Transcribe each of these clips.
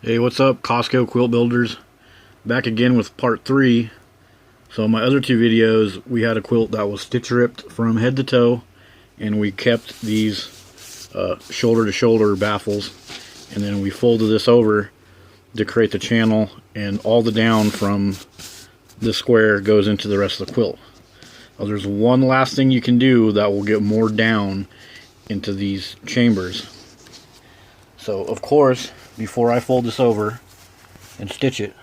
Hey, what's up, Costco quilt builders? Back again with part 3. So in my other two videos, we had a quilt that was stitch ripped from head to toe, and we kept these shoulder to shoulder baffles, and then we folded this over to create the channel, and all the down from this square goes into the rest of the quilt. Now, there's one last thing you can do that will get more down into these chambers. So of course, before I fold this over and stitch it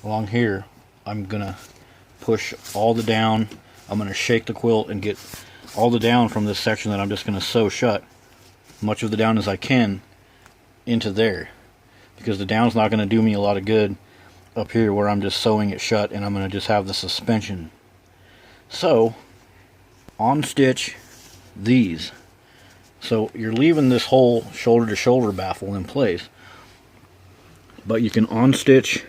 along here, I'm gonna push all the down. I'm gonna shake the quilt and get all the down from this section that I'm just gonna sew shut, much of the down as I can, into there, because the down's not gonna do me a lot of good up here where I'm just sewing it shut, and I'm gonna just have the suspension. So on stitch these. So you're leaving this whole shoulder to shoulder baffle in place, but you can on-stitch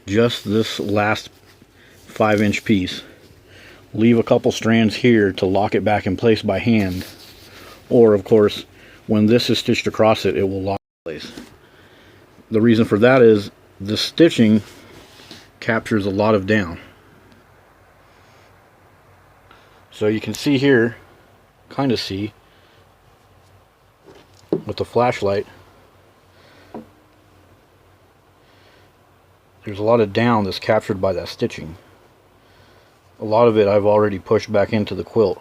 just this last 5-inch piece. Leave a couple strands here to lock it back in place by hand, or of course when this is stitched across it, it will lock in place. The reason for that is the stitching captures a lot of down. So you can see here, kind of see with the flashlight, there's a lot of down that's captured by that stitching. A lot of it I've already pushed back into the quilt,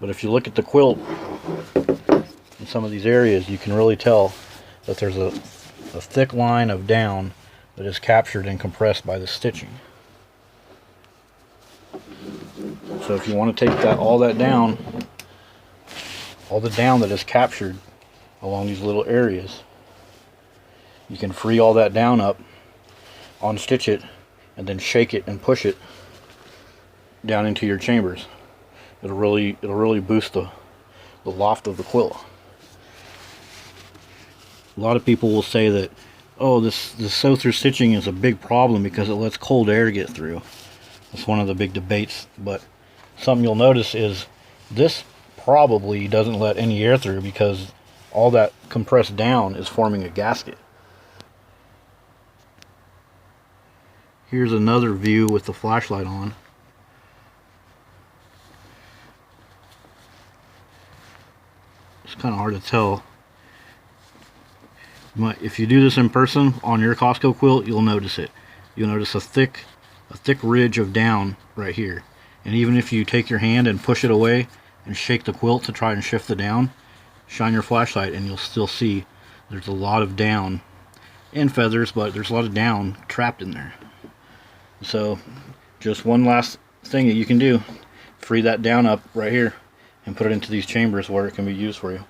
but if you look at the quilt in some of these areas, you can really tell that there's a thick line of down that is captured and compressed by the stitching. So if you want to take all that down, all the down that is captured along these little areas, you can free all that down up, unstitch it, and then shake it and push it down into your chambers. It'll really boost the loft of the quilt. A lot of people will say that, oh, this sew through stitching is a big problem because it lets cold air get through. That's one of the big debates, but something you'll notice is this probably doesn't let any air through because all that compressed down is forming a gasket. Here's another view with the flashlight on. It's kind of hard to tell. If you do this in person on your Costco quilt, you'll notice it. You'll notice a thick ridge of down right here. And even if you take your hand and push it away and shake the quilt to try and shift the down, shine your flashlight and you'll still see there's a lot of down and feathers, but there's a lot of down trapped in there. So just one last thing that you can do, free that down up right here and put it into these chambers where it can be used for you.